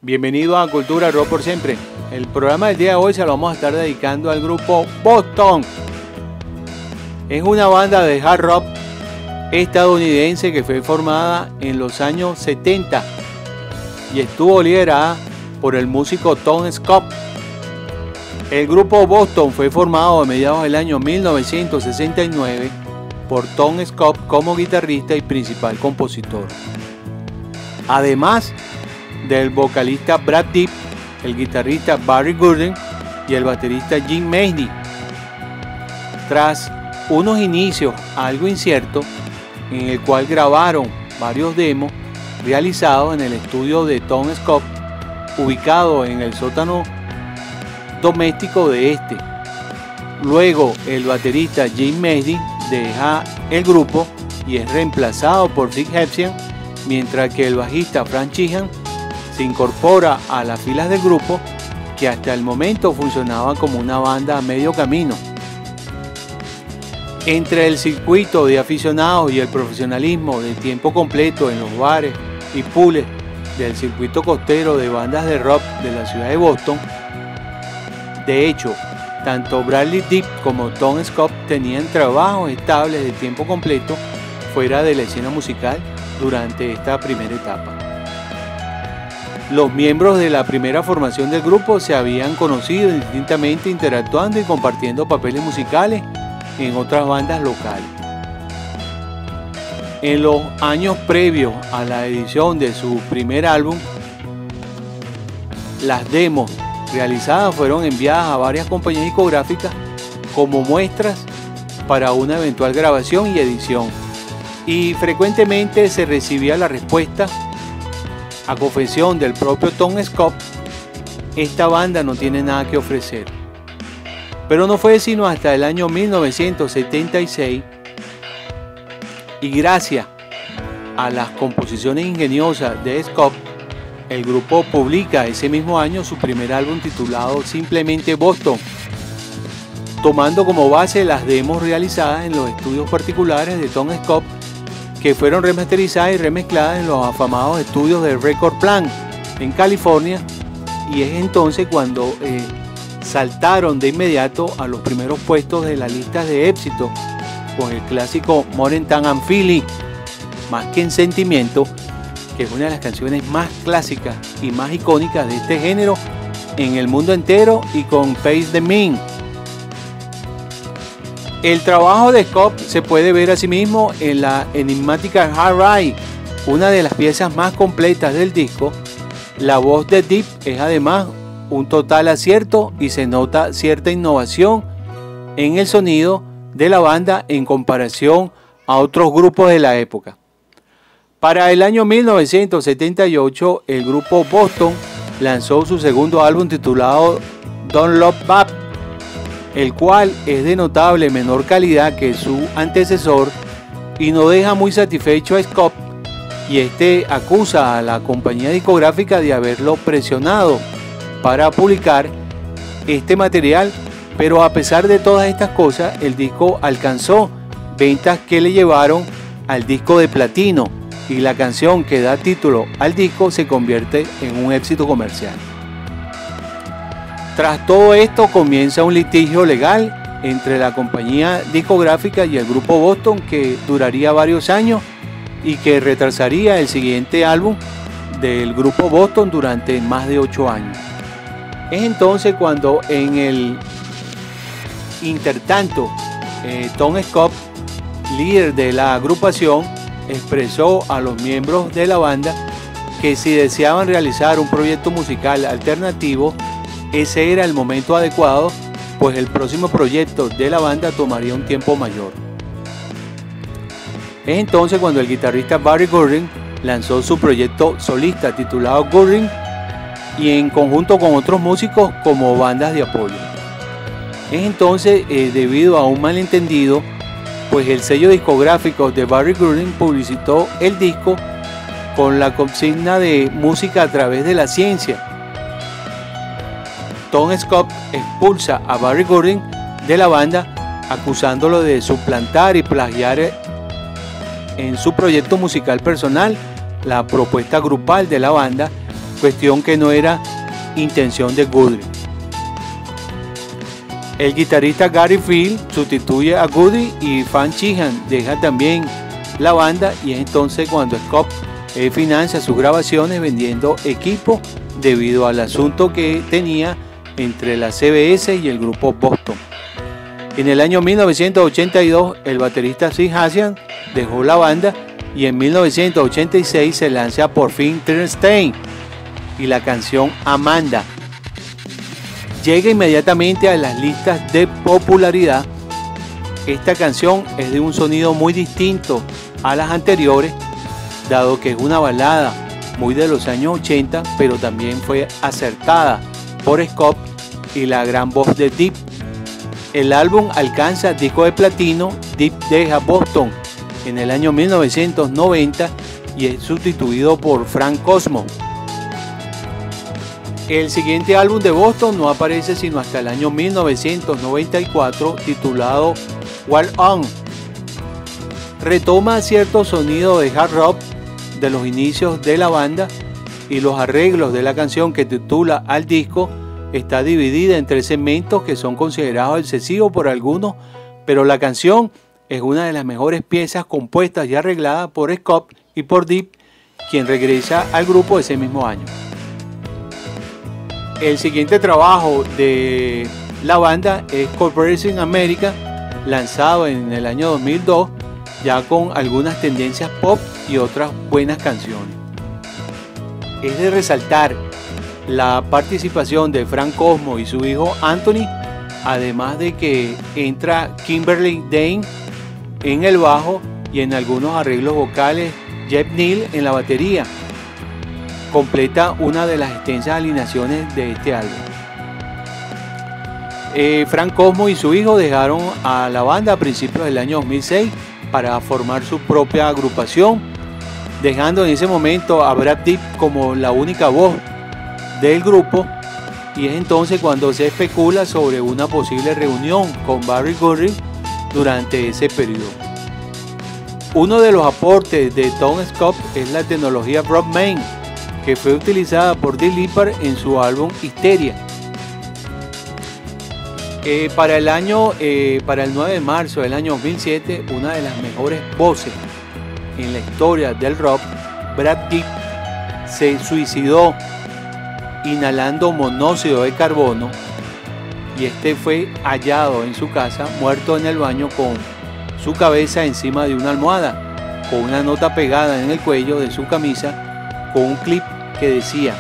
Bienvenido a Cultura Rock por Siempre. El programa del día de hoy se lo vamos a estar dedicando al grupo Boston. Es una banda de hard rock estadounidense que fue formada en los años 70 y estuvo liderada por el músico Tom Scott. El grupo Boston fue formado a mediados del año 1969 por Tom Scott como guitarrista y principal compositor, además del vocalista Brad Deep, el guitarrista Barry Gordon y el baterista Jim Mayney. Tras unos inicios algo inciertos, en el cual grabaron varios demos realizados en el estudio de Tom Scott, ubicado en el sótano doméstico de este. Luego el baterista Jim Mayney deja el grupo y es reemplazado por Rick Hepsian, mientras que el bajista Frank Sheehan se incorpora a las filas del grupo, que hasta el momento funcionaba como una banda a medio camino. Entre el circuito de aficionados y el profesionalismo de tiempo completo en los bares y pools del circuito costero de bandas de rock de la ciudad de Boston, de hecho, tanto Bradley Deep como Tom Scott tenían trabajos estables de tiempo completo fuera de la escena musical durante esta primera etapa. Los miembros de la primera formación del grupo se habían conocido indistintamente interactuando y compartiendo papeles musicales en otras bandas locales. En los años previos a la edición de su primer álbum, las demos realizadas fueron enviadas a varias compañías discográficas como muestras para una eventual grabación y edición, y frecuentemente se recibía la respuesta: a confesión del propio Tom Scott, esta banda no tiene nada que ofrecer. Pero no fue sino hasta el año 1976, y gracias a las composiciones ingeniosas de Scott, el grupo publica ese mismo año su primer álbum titulado simplemente Boston, tomando como base las demos realizadas en los estudios particulares de Tom Scott, que fueron remasterizadas y remezcladas en los afamados estudios de Record Plant en California, y es entonces cuando saltaron de inmediato a los primeros puestos de las listas de éxito con el clásico Modern Time and Feeling, Más que en Sentimiento, que es una de las canciones más clásicas y más icónicas de este género en el mundo entero, y con Face the Man. El trabajo de Scott se puede ver asimismo en la enigmática Hard Ride, una de las piezas más completas del disco. La voz de Deep es además un total acierto y se nota cierta innovación en el sonido de la banda en comparación a otros grupos de la época. Para el año 1978, el grupo Boston lanzó su segundo álbum titulado Don't Look Back, el cual es de notable menor calidad que su antecesor y no deja muy satisfecho a Scott, y este acusa a la compañía discográfica de haberlo presionado para publicar este material, pero a pesar de todas estas cosas, el disco alcanzó ventas que le llevaron al disco de platino, y la canción que da título al disco se convierte en un éxito comercial. Tras todo esto comienza un litigio legal entre la compañía discográfica y el grupo Boston, que duraría varios años y que retrasaría el siguiente álbum del grupo Boston durante más de 8 años. Es entonces cuando en el intertanto Tom Scott, líder de la agrupación, expresó a los miembros de la banda que si deseaban realizar un proyecto musical alternativo, ese era el momento adecuado, pues el próximo proyecto de la banda tomaría un tiempo mayor. Es entonces cuando el guitarrista Barry Gordon lanzó su proyecto solista titulado Gordon, y en conjunto con otros músicos como bandas de apoyo. Es entonces debido a un malentendido, pues el sello discográfico de Barry Gordon publicitó el disco con la consigna de música a través de la ciencia. Tom Scott expulsa a Barry Gordon de la banda, acusándolo de suplantar y plagiar en su proyecto musical personal la propuesta grupal de la banda, cuestión que no era intención de Guthrie. El guitarrista Gary Field sustituye a Guthrie y Fan Sheehan deja también la banda, y es entonces cuando Scott financia sus grabaciones vendiendo equipo debido al asunto que tenía entre la CBS y el grupo Boston. En el año 1982 el baterista Sid Hacian dejó la banda y en 1986 se lanza por fin Turnstile y la canción Amanda. Llega inmediatamente a las listas de popularidad. Esta canción es de un sonido muy distinto a las anteriores, dado que es una balada muy de los años 80, pero también fue acertada por Scott y la gran voz de Deep. El álbum alcanza disco de platino. Deep deja Boston en el año 1990 y es sustituido por Frank Cosmo. El siguiente álbum de Boston no aparece sino hasta el año 1994, titulado Walk On. Retoma cierto sonido de hard rock de los inicios de la banda, y los arreglos de la canción, que titula al disco, está dividida en 3 segmentos que son considerados excesivos por algunos, pero la canción es una de las mejores piezas compuestas y arregladas por Scott y por Deep, quien regresa al grupo ese mismo año. El siguiente trabajo de la banda es Corporation America, lanzado en el año 2002, ya con algunas tendencias pop y otras buenas canciones. Es de resaltar la participación de Frank Cosmo y su hijo Anthony, además de que entra Kimberly Dane en el bajo y en algunos arreglos vocales Jeff Neal en la batería. Completa una de las extensas alineaciones de este álbum. Frank Cosmo y su hijo dejaron a la banda a principios del año 2006 para formar su propia agrupación, dejando en ese momento a Brad Deep como la única voz del grupo, y es entonces cuando se especula sobre una posible reunión con Barry Guthrie durante ese periodo. Uno de los aportes de Tom Scott es la tecnología Broadman, que fue utilizada por Dee Lippard en su álbum Hysteria. Para el 9 de marzo del año 2007, una de las mejores voces en la historia del rock, Brad Deep, se suicidó inhalando monóxido de carbono, y este fue hallado en su casa muerto en el baño con su cabeza encima de una almohada, con una nota pegada en el cuello de su camisa con un clip que decía: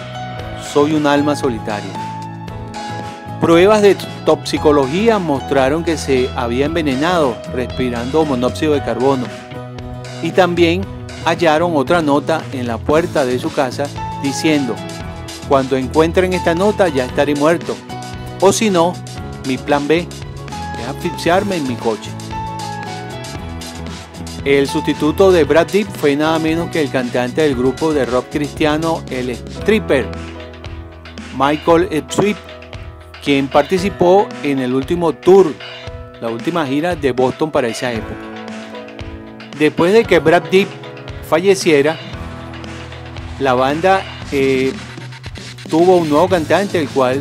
"Soy un alma solitaria". Pruebas de toxicología mostraron que se había envenenado respirando monóxido de carbono, y también hallaron otra nota en la puerta de su casa diciendo: "Cuando encuentren esta nota ya estaré muerto, o si no, mi plan B es asfixiarme en mi coche". El sustituto de Brad Deep fue nada menos que el cantante del grupo de rock cristiano El Stripper, Michael Sweet, quien participó en el último tour, la última gira de Boston para esa época. Después de que Brad Deep falleciera, la banda tuvo un nuevo cantante, el cual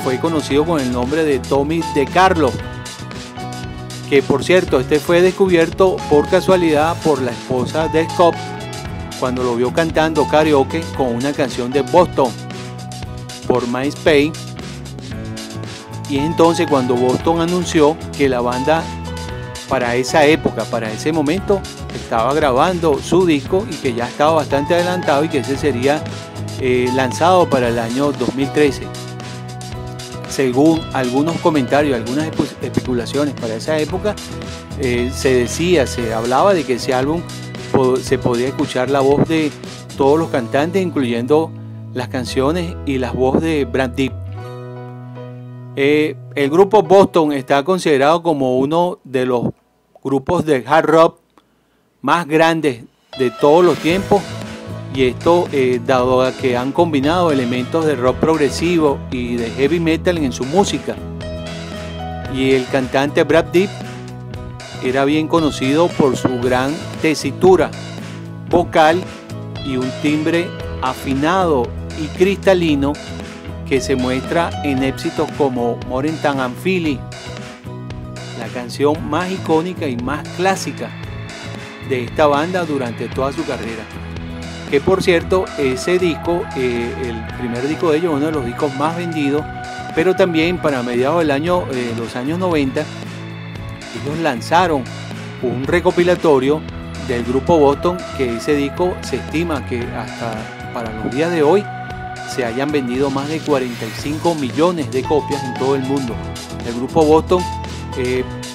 fue conocido con el nombre de Tommy DeCarlo, que por cierto, este fue descubierto por casualidad por la esposa de Scott cuando lo vio cantando karaoke con una canción de Boston por MySpace, y es entonces cuando Boston anunció que la banda para esa época, para ese momento, estaba grabando su disco y que ya estaba bastante adelantado y que ese sería lanzado para el año 2013. Según algunos comentarios, algunas especulaciones para esa época, se hablaba de que ese álbum se podía escuchar la voz de todos los cantantes, incluyendo las canciones y las voces de Brad Deep. El grupo Boston está considerado como uno de los grupos de hard rock más grandes de todos los tiempos, y esto dado a que han combinado elementos de rock progresivo y de heavy metal en su música. Y el cantante Brad Deep era bien conocido por su gran tesitura vocal y un timbre afinado y cristalino que se muestra en éxitos como More Than a Feeling, la canción más icónica y más clásica de esta banda durante toda su carrera. Que por cierto, ese disco, el primer disco de ellos, uno de los discos más vendidos, pero también para mediados del año, los años 90, ellos lanzaron un recopilatorio del grupo Boston, que ese disco se estima que hasta para los días de hoy se hayan vendido más de 45 millones de copias en todo el mundo. El grupo Boston,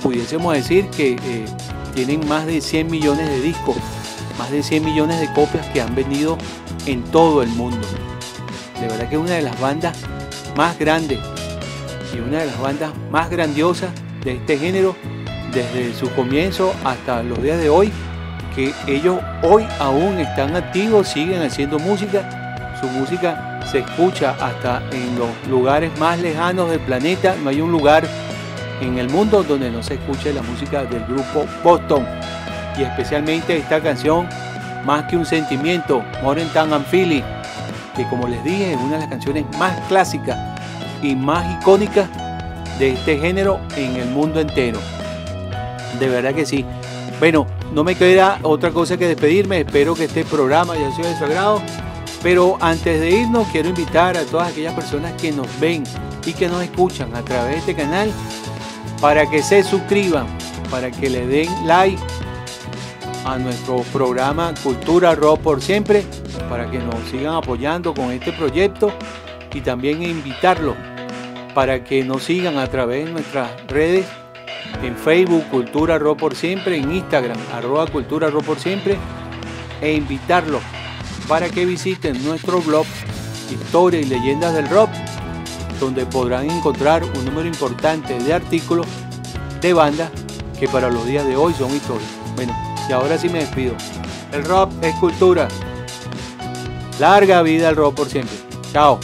pudiésemos decir que tienen más de 100 millones de discos, más de 100 millones de copias que han vendido en todo el mundo. De verdad que es una de las bandas más grandes y una de las bandas más grandiosas de este género desde su comienzo hasta los días de hoy, que ellos hoy aún están activos, siguen haciendo música. Su música se escucha hasta en los lugares más lejanos del planeta. No hay un lugar en el mundo donde no se escuche la música del grupo Boston, y especialmente esta canción, Más que un sentimiento, More Than a Feeling, que como les dije es una de las canciones más clásicas y más icónicas de este género en el mundo entero. De verdad que sí. Bueno, no me queda otra cosa que despedirme. Espero que este programa haya sido de su agrado. Pero antes de irnos, quiero invitar a todas aquellas personas que nos ven y que nos escuchan a través de este canal para que se suscriban, para que le den like a nuestro programa Cultura Rock por Siempre, para que nos sigan apoyando con este proyecto, y también invitarlos para que nos sigan a través de nuestras redes, en Facebook Cultura Rock por Siempre, en Instagram @Cultura Rock por Siempre, e invitarlos para que visiten nuestro blog Historia y Leyendas del Rock, donde podrán encontrar un número importante de artículos de bandas que para los días de hoy son historia. Bueno, y ahora sí me despido. El rock es cultura. Larga vida al rock por siempre. Chao.